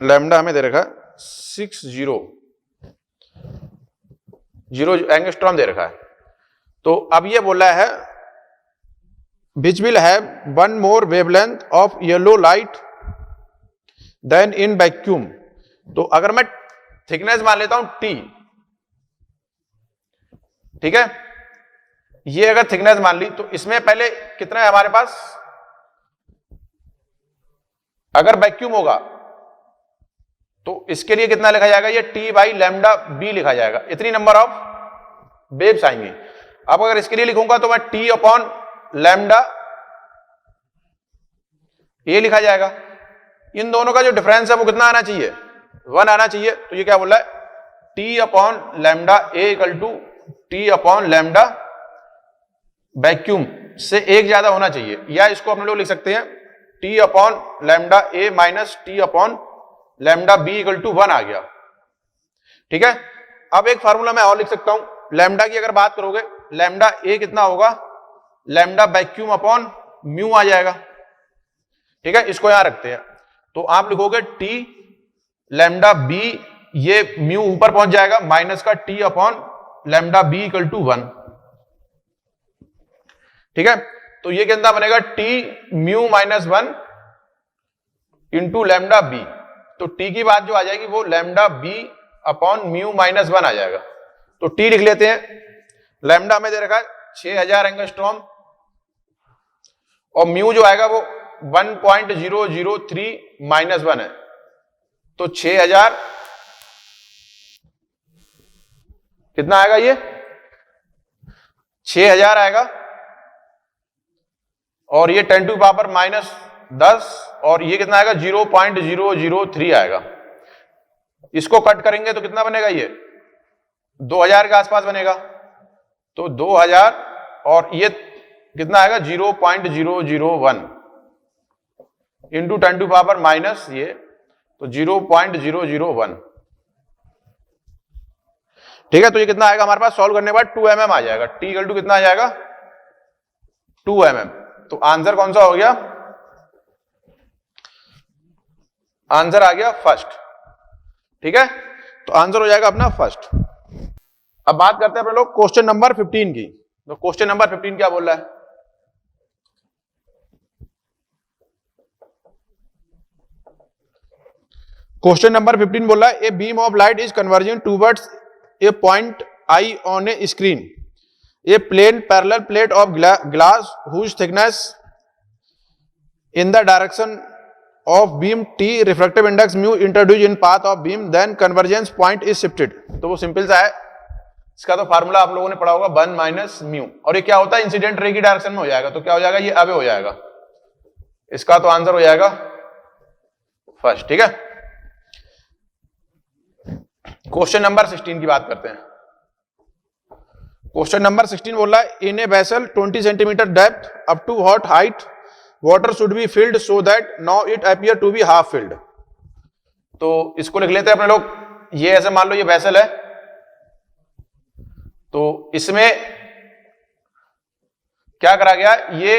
Speaker 1: लैम्डा हमें दे रखा है 60 एंगस्ट्रॉम दे रखा है। तो अब ये बोला है which will have one more wavelength of yellow light then in vacuum. तो अगर मैं थिकनेस मान लेता हूं T, ठीक है, ये अगर थिकनेस मान ली तो इसमें पहले कितना है हमारे पास, अगर वैक्यूम होगा तो इसके लिए कितना लिखा जाएगा, ये T बाई लैम्डा बी लिखा जाएगा, इतनी नंबर ऑफ वेव्स आएंगी। अब अगर इसके लिए लिखूंगा तो मैं T अपॉन लैम्डा ये लिखा जाएगा। इन दोनों का जो डिफरेंस है वो कितना आना चाहिए, 1 आना चाहिए। तो ये क्या बोला है, T upon lambda A equal to T upon lambda vacuum से एक ज्यादा होना चाहिए, या इसको हम लोग लिख सकते हैं T upon lambda A minus T upon lambda B equal to 1 आ गया। ठीक है, अब एक फार्मूला मैं और लिख सकता हूं, लैम्डा की अगर बात करोगे, लैम्डा ए कितना होगा, लैम्डा वैक्यूम अपॉन म्यू आ जाएगा। ठीक है, इसको यहां रखते हैं, तो आप लिखोगे T लैम्डा बी, ये म्यू ऊपर पहुंच जाएगा, माइनस का T upon lambda B equal to 1। ठीक है, तो ये कितना बनेगा, T mu minus 1 into lambda B. तो T की बात जो आ जाएगी वो lambda B upon mu minus 1 आ जाएगा। तो T लिख लेते हैं, लैम्डा में दे रखा है 6000 एंगस्ट्रॉम, और म्यू जो आएगा वो 1.003 माइनस 1 है, तो 6000 कितना आएगा, ये 6000 आएगा, और ये 10 टू पावर माइनस 10, और ये कितना आएगा 0.003 आएगा। इसको कट करेंगे तो कितना बनेगा, ये 2000 के आसपास बनेगा। तो 2000 और ये कितना आएगा 0.001 इंटू 10 टू पावर माइनस ये, तो 0.001। ठीक है, तो ये कितना आएगा हमारे पास, सॉल्व करने के बाद 2 mm आ जाएगा। T इक्वल टू कितना आ जाएगा, 2 mm। तो आंसर कौन सा हो गया, आंसर आ गया फर्स्ट। ठीक है, तो आंसर हो जाएगा अपना फर्स्ट। अब बात करते हैं अपने लोग क्वेश्चन नंबर 15 की। तो क्वेश्चन नंबर 15 क्या बोल रहा है? क्वेश्चन नंबर 15 बोल रहा है a beam of light is converging towards a point I on a screen, a plane parallel plate of glass whose thickness in the direction of beam t refractive index mu introduced in path of beam then convergence point is shifted। तो वो simple सा है, इसका तो formula आप लोगों ने पढ़ा होगा 1 माइनस म्यू, और ये क्या होता है इंसिडेंट रे की डायरेक्शन में हो जाएगा, तो क्या हो जाएगा ये अवे हो जाएगा, इसका तो आंसर हो जाएगा फर्स्ट। ठीक है, क्वेश्चन नंबर 16 की बात करते हैं। क्वेश्चन नंबर 16 बोल रहा है in a vessel 20 centimetre depth up to what height water should be filled so that now it appear to be half filled। तो इसको लिख लेते हैं अपने लोग, ये ऐसे मान लो ये वेसल है, तो इसमें क्या करा गया, ये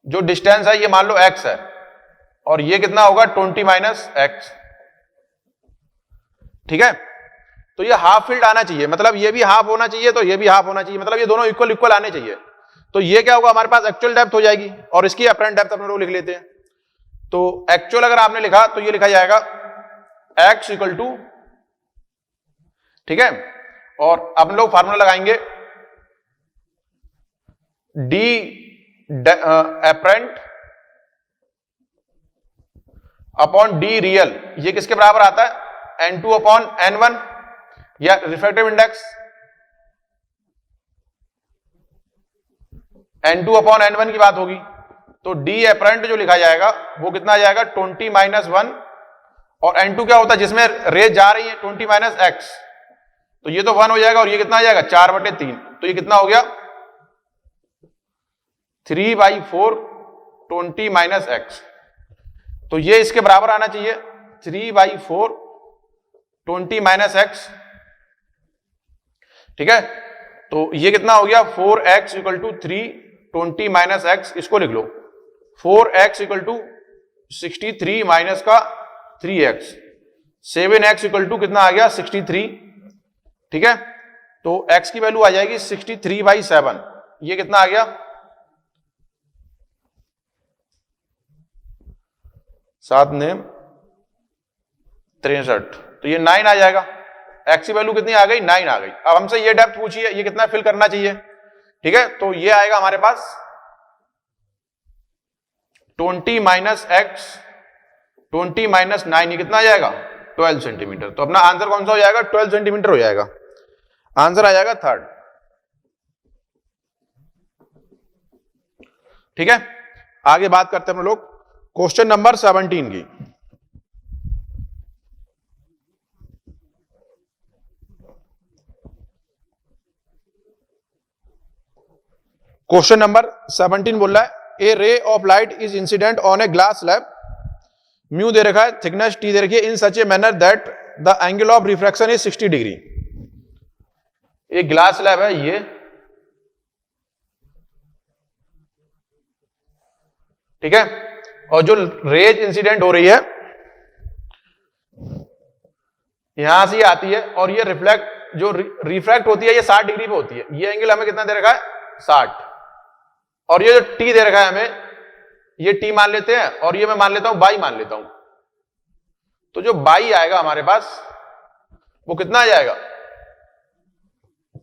Speaker 1: जो डिस्टेंस है ये मान लो x है, और ये कितना होगा 20 माइनस एक्स। ठीक है, तो ये हाफ फील्ड आना चाहिए, मतलब ये भी हाफ होना चाहिए, तो ये भी हाफ होना चाहिए, मतलब ये दोनों इक्वल इक्वल आने चाहिए। तो ये क्या होगा हमारे पास एक्चुअल डेप्थ हो जाएगी, और इसकी अपरेंट डेप्थ अपने लोग लिख लेते हैं। तो एक्चुअल अगर आपने लिखा तो ये लिखा जाएगा x इक्वल टू, ठीक है, और अपन लोग फार्मूला लगाएंगे d apparent upon d real, ये किसके बराबर आता है n2 अपॉन n1, या refractive index n2 upon n1 की बात होगी। तो d अपरेंट जो लिखा जाएगा वो कितना आ जाएगा 20 माइनस 1, और n2 क्या होता है जिसमें रेज जा रही है 20 माइनस एक्स, तो ये तो 1 हो जाएगा, और ये कितना आ जाएगा 4/3, तो ये कितना हो गया 3/4 20 माइनस एक्स, तो ये इसके बराबर आना चाहिए 3/4 20 माइनस एक्स। ठीक है, तो ये कितना हो गया 4x equal to 3 20 minus x, इसको लिख लो 4x इक्वल टू 63 माइनस का 3x, 7x इक्वल टू कितना आ गया 63। ठीक है, तो x की वैल्यू आ जाएगी 63/7, ये कितना आ गया 7 ने 63, तो ये 9 आ जाएगा। x की वैल्यू कितनी आ गई 9 आ गई। अब हमसे ये डेप्थ पूछी है, ये कितना फिल करना चाहिए। ठीक है, तो ये आएगा हमारे पास 20 माइनस एक्स 20 माइनस 9, ये कितना आ जाएगा 12 सेंटीमीटर। तो अपना आंसर कौन सा हो जाएगा 12 सेंटीमीटर हो जाएगा, आंसर आ जाएगा थर्ड। ठीक है, आगे बात करते हैं हम लोग क्वेश्चन नंबर 17 की। क्वेश्चन नंबर 17 बोल रहा है a ray of light is incident on a glass slab, mu दे रखा है, थिकनेस टी दे रखी है, in such a manner that the angle of refraction is 60 degree. ये ग्लास स्लैब है ये, ठीक है, और जो रेज इंसिडेंट हो रही है यहां से आती है, और ये रिफ्लेक्ट जो रिफ्रैक्ट होती है ये 60 डिग्री पे होती है। ये एंगल हमें कितना दे रखा है 60, और ये जो टी दे रखा है हमें, ये टी मान लेते हैं, और ये मैं मान लेता हूं बाई मान लेता हूं। तो जो बाई आएगा हमारे पास वो कितना आ जाएगा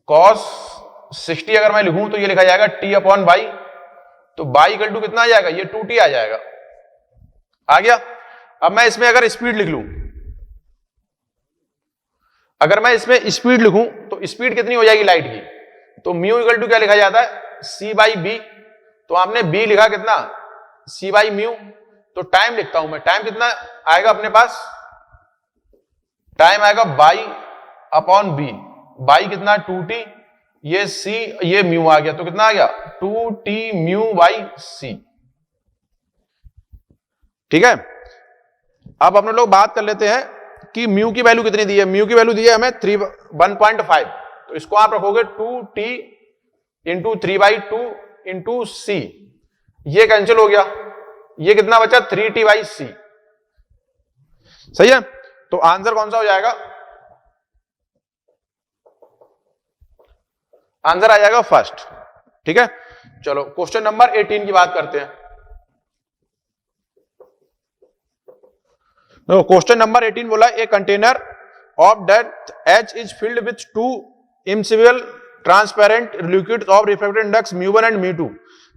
Speaker 1: cos 60, अगर मैं लिखूं तो ये लिखा जाएगा टी अपॉन बाई, तो बाई इक्वल टू कितना आ जाएगा ये 2t आ जाएगा। आ गया। अब मैं इसमें अगर स्पीड लिख लूं, अगर मैं इसमें स्पीड लिखूं तो स्पीड कितनी हो जाएगी लाइट की, तो म्यू इक्वल टू क्या लिखा जाता है c/b, तो आपने b लिखा कितना c/म्यू, तो टाइम लिखता हूं मैं, टाइम कितना आएगा अपने पास, टाइम आएगा बाई अपॉन बी, बाई कितना 2t, ये c ये म्यू आ गया, तो कितना आ गया 2t म्यू बाई c। ठीक है, अब अपने लोग बात कर लेते हैं कि म्यू की वैल्यू कितनी दी है। म्यू की वैल्यू दी है हमें 1.5, तो इसको आप रखोगे 2t इंटू 3/2 इंटू c, ये कैंसिल हो गया, ये कितना बचा 3t/c। सही है, तो आंसर कौन सा हो जाएगा? आंसर आ जाएगा फर्स्ट। ठीक है, चलो क्वेश्चन नंबर 18 की बात करते हैं। क्वेश्चन नंबर 18 बोला a container of depth h is filled with 2 immiscible transparent liquids of refractive index μ1 and μ2।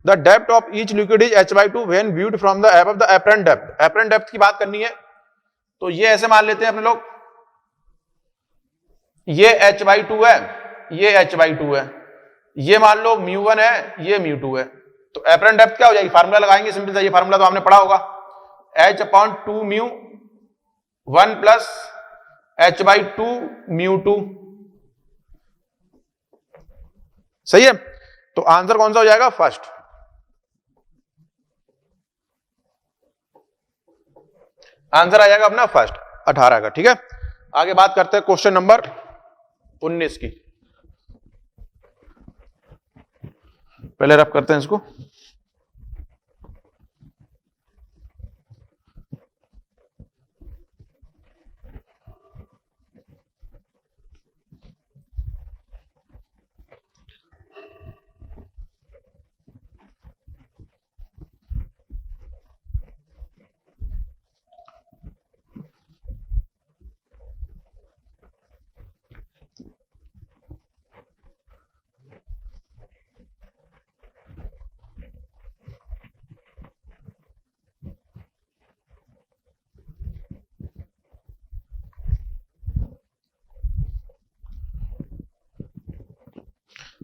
Speaker 1: The depth of each liquid is h/2 when viewed from the above the apparent depth. Apparent depth की बात करनी है, तो ये ऐसे मान लेते हैं अपने लोग, ये h/2 है, ये h/2 है, ये मान लो μ1 है, ये μ2 है। तो एपरेंट डेप्थ क्या हो जाएगी? फार्मूला लगाएंगे, सिंपल सा, ये फार्मूला तो हमने पढ़ा होगा, h/2μ1 प्लस h/2 μ2। सही है, तो आंसर कौन सा हो जाएगा? फर्स्ट। आंसर आ जाएगा अपना फर्स्ट 18 का। ठीक है, आगे बात करते हैं क्वेश्चन नंबर 19 की। पहले रब करते हैं इसको।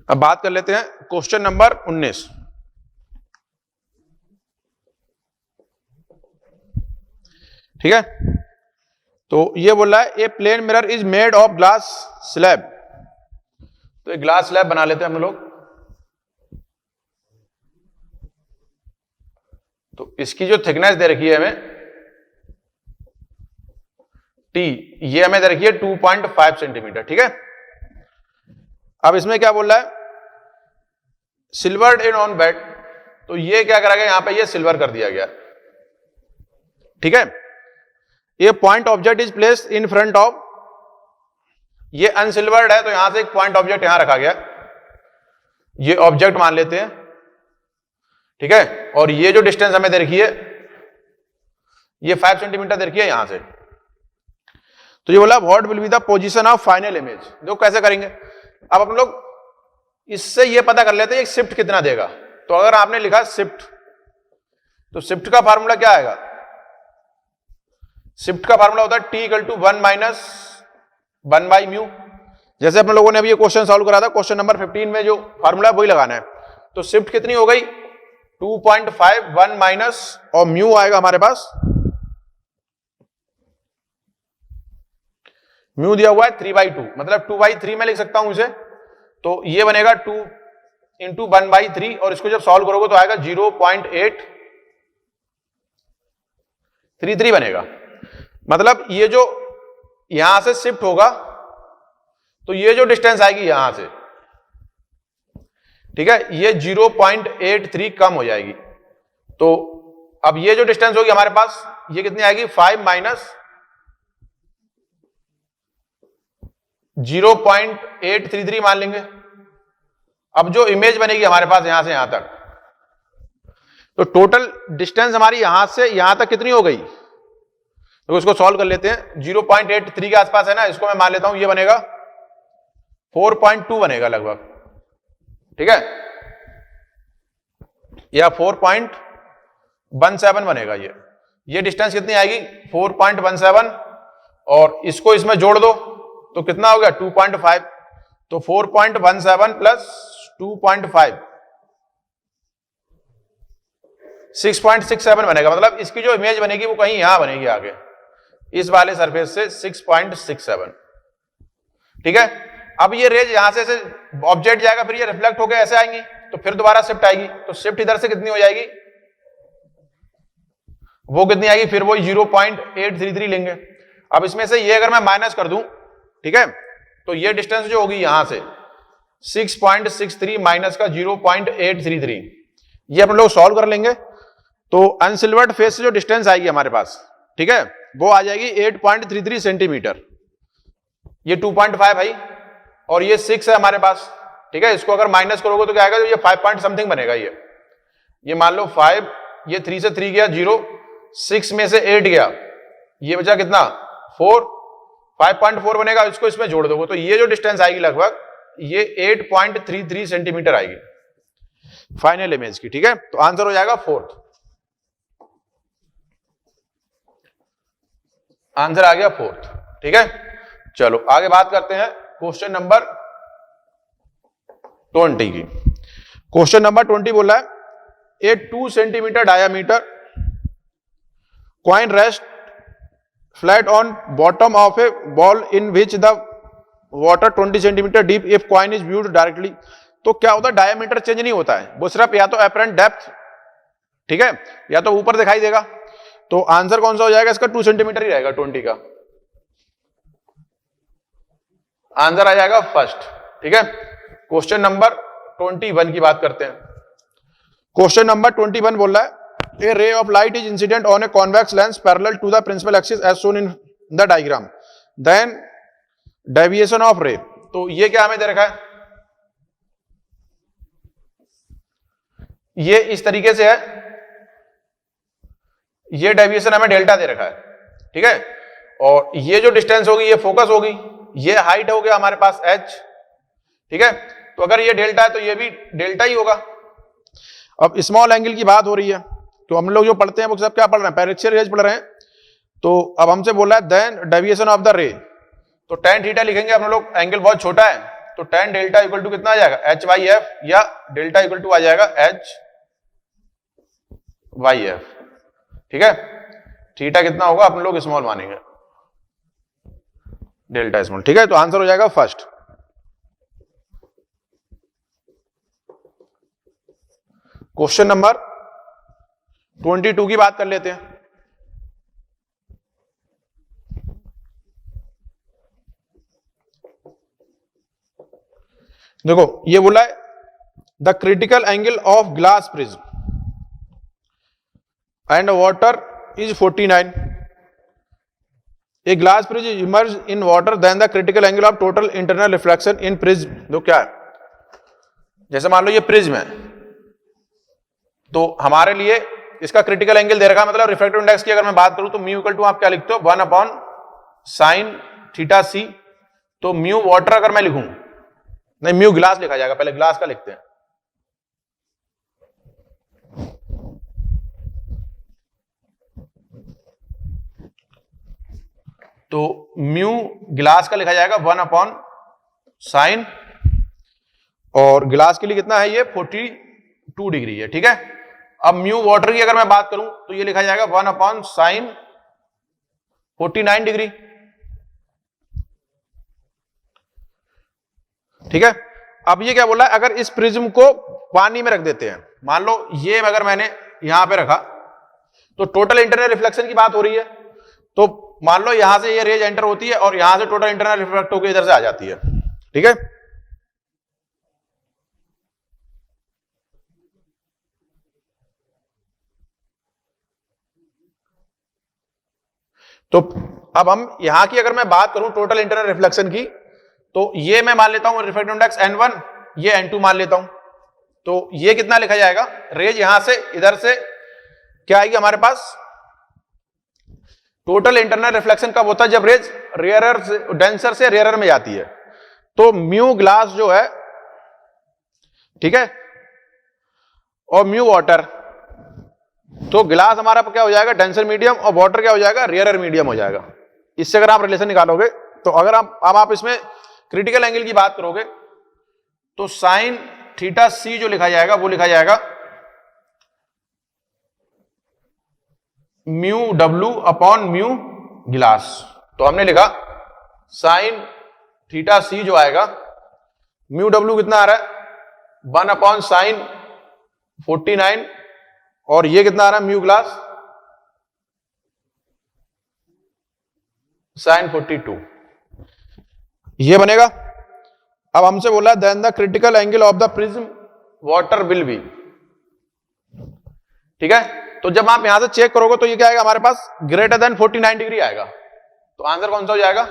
Speaker 1: अब बात कर लेते हैं क्वेश्चन नंबर 19। ठीक है, तो ये बोल रहा है a plane mirror is made of glass slab. तो एक ग्लास स्लैब बना लेते हैं हम लोग। तो इसकी जो थिकनेस दे रखी है हमें टी, ये हमें दे रखी है 2.5 सेंटीमीटर। ठीक है, अब इसमें क्या बोल रहा है? Silvered in on bed. तो ये क्या करा गया यहां पे? ये सिल्वर कर दिया गया। ठीक है, ये point object is placed in front of, ये अनसिल्वर्ड है तो यहां से एक पॉइंट ऑब्जेक्ट यहां रखा गया, ये ऑब्जेक्ट मान लेते हैं। ठीक है, और ये जो डिस्टेंस हमें दे रखी है ये 5 सेंटीमीटर दे रखी है यहां से। तो ये बोला what will be the position of final image. देखो कैसे करेंगे, अब अपन लोग इससे ये पता कर लेते हैं शिफ्ट कितना देगा। तो अगर आपने लिखा शिफ्ट, तो शिफ्ट का फार्मूला क्या आएगा? शिफ्ट का फार्मूला होता है T = 1 - 1/μ। जैसे अपन लोगों ने अभी ये क्वेश्चन सॉल्व करा था, क्वेश्चन नंबर 15 में जो फार्मूला है वही लगाना है। तो शिफ्ट कितनी हो गई? 2.5, 1 माइनस और म्यू आएगा हमारे पास, म्यू दिया हुआ है 3/2, मतलब 2/3 में लिख सकता हूं इसे। तो ये बनेगा 2 × 1/3 और इसको जब सॉल्व करोगे तो आएगा 0.833 बनेगा। मतलब ये जो यहां से शिफ्ट होगा तो ये जो डिस्टेंस आएगी यहां से, ठीक है, ये 0.83 कम हो जाएगी। तो अब ये जो डिस्टेंस होगी हमारे पास ये कितनी आएगी? 5 - 0.833 मान लेंगे। अब जो इमेज बनेगी हमारे पास यहां से यहां तक, तो टोटल डिस्टेंस हमारी यहां से यहां तक कितनी हो गई? तो इसको सॉल्व कर लेते हैं। 0.83 के आसपास है ना, इसको मैं मान लेता हूं ये बनेगा 4.2 बनेगा लगभग, ठीक है, या 4.17 बनेगा। ये डिस्टेंस कितनी आएगी? 4.17 और इसको इसमें जोड़ दो तो कितना हो गया? 2.5। तो 4.17 प्लस 2.5 6.67 बनेगा। मतलब इसकी जो इमेज बनेगी वो कहीं यहां बनेगी आगे इस वाले सरफेस से 6.67, ठीक है। अब ये रेज यहां से ऑब्जेक्ट जाएगा, फिर ये रिफ्लेक्ट होकर ऐसे आएंगी, तो फिर दोबारा शिफ्ट आएगी। तो शिफ्ट इधर से कितनी हो जाएगी? वो कितनी आएगी? फिर वो 0.833 लेंगे। अब इसमें से ये अगर मैं माइनस कर दूं, ठीक है, तो ये डिस्टेंस जो होगी यहां से 6.63 माइनस का 0.833, ये अपन लोग सॉल्व कर लेंगे। तो अनसिल्वर्ड फेस से जो डिस्टेंस आएगी हमारे पास, ठीक है, वो आ जाएगी 8.33 सेंटीमीटर। ये 2.5 भाई और ये 6 है हमारे पास, ठीक है। इसको अगर माइनस करोगे तो क्या आएगा, ये 5 पॉइंट समथिंग बनेगा। ये मान लो 5, ये 3 से 3 गया 0, 6 में से 8 गया, ये बचा कितना 4, 5.4 बनेगा। इसको इसमें जोड़ दोगे तो ये जो डिस्टेंस आएगी लगभग ये 8.33 सेंटीमीटर आएगी फाइनल इमेज की, ठीक है। तो आंसर हो जाएगा 4th, आंसर आ गया 4th, ठीक है। चलो आगे बात करते हैं क्वेश्चन नंबर 20 की। क्वेश्चन नंबर 20 बोला है ए 2 centimetre diameter coin rest flat on bottom of A ball in which the water 20 centimetre deep if coin is viewed directly. तो क्या होता है, डायमीटर चेंज नहीं होता है, वो सिर्फ या तो एपरेंट डेप्थ, ठीक है, या तो ऊपर दिखाई देगा। तो आंसर कौन सा हो जाएगा इसका, 2 सेंटीमीटर ही रहेगा 20 का, आंसर आ जाएगा फर्स्ट, ठीक है। क्वेश्चन नंबर 21 की बात करते हैं। क्वेश्चन नंबर 21 बोल रहा है a ray of light is incident on a convex lens parallel to the principal axis as shown in the diagram, then deviation of ray. तो ये क्या हमें दे रखा है, ये इस तरीके से है, ये डेविएशन हमें डेल्टा दे रखा है, ठीक है। और ये जो डिस्टेंस होगी ये फोकस होगी, ये हाइट हो गया हमारे पास h, ठीक है। तो अगर ये डेल्टा है तो ये भी डेल्टा ही होगा। अब स्मॉल एंगल की बात हो रही है, तो हम लोग जो पढ़ते हैं वो सब क्या पढ़ रहे हैं, पैरेक्सियल रेज पढ़ रहे हैं। तो अब हमसे बोला है देन डेविएशन ऑफ द रे, तो tan थीटा लिखेंगे हम लोग, एंगल बहुत छोटा है तो tan डेल्टा इक्वल टू कितना आ जाएगा, h बाई एफ, या डेल्टा इक्वल टू आ जाएगा h बाई एफ, ठीक है। थीटा कितना होगा अपन लोग स्मॉल मानेंगे, डेल्टा स्मॉल, ठीक है। तो आंसर हो जाएगा फर्स्ट। क्वेश्चन नंबर 22 की बात कर लेते हैं। देखो ये बोला है the critical angle of glass prism and water is 49, a glass prism emerge in water then the critical angle of total internal reflection in prism. तो क्या है, जैसे मान लो ये प्रिज्म है, तो हमारे लिए इसका क्रिटिकल एंगल दे रखा है, मतलब रिफ्रैक्टिव इंडेक्स की अगर मैं बात करूं तो म्यू इक्वल टू आप क्या लिखते हो 1/sin थीटा सी। तो म्यू वाटर अगर मैं लिखूं, नहीं म्यू ग्लास लिखा जाएगा, पहले ग्लास का लिखते हैं। तो म्यू ग्लास का लिखा जाएगा 1/sin, और ग्लास के लिए कितना है ये 42 डिग्री है, ठीक है। अब म्यू वाटर की अगर मैं बात करूं तो ये लिखा जाएगा 1/sin 49 डिग्री, ठीक है। अब ये क्या बोला है, अगर इस प्रिज्म को पानी में रख देते हैं, मान लो ये अगर मैंने यहां पे रखा, तो टोटल इंटरनल रिफ्लेक्शन की बात हो रही है। तो मान लो यहां से ये रेज एंटर होती है और यहां से टोटल इंटरनल रिफ्लेक्ट होकर इधर से आ जाती है, ठीक है। तो अब हम यहां की अगर मैं बात करूं टोटल इंटरनल रिफ्लेक्शन की, तो ये मैं मान लेता हूं रिफ्रैक्टिव इंडेक्स n1, ये n2 मान लेता हूं। तो ये कितना लिखा जाएगा, रेज यहां से इधर से क्या आएगी हमारे पास, टोटल इंटरनल रिफ्लेक्शन कब होता है, जब रेज रेयरर से डेंसर से रेयरर में जाती है। तो म्यू ग्लास जो है, ठीक है, और म्यू वाटर, तो ग्लास हमारा क्या हो जाएगा डेंसर मीडियम, और वाटर क्या हो जाएगा रेयरर मीडियम हो जाएगा। इससे अगर आप रिलेशन निकालोगे तो अगर आप इसमें क्रिटिकल एंगल की बात करोगे तो साइन थीटा सी जो लिखा जाएगा वो लिखा जाएगा mu W upon mu glass. तो हमने लिखा साइन थीटा सी जो आएगा, म्यू डब्ल्यू कितना आ रहा है 1/sin 49, और ये कितना आ रहा है म्यू ग्लास sin 42, ये बनेगा। अब हमसे बोला then the critical angle of the prism water will be, ठीक है। तो जब आप यहां से चेक करोगे तो ये क्या आएगा हमारे पास, ग्रेटर देन 49 डिग्री आएगा। तो आंसर कौन सा हो जाएगा,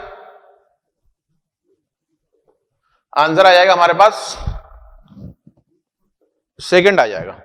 Speaker 1: आंसर आ जाएगा हमारे पास सेकंड आ जाएगा।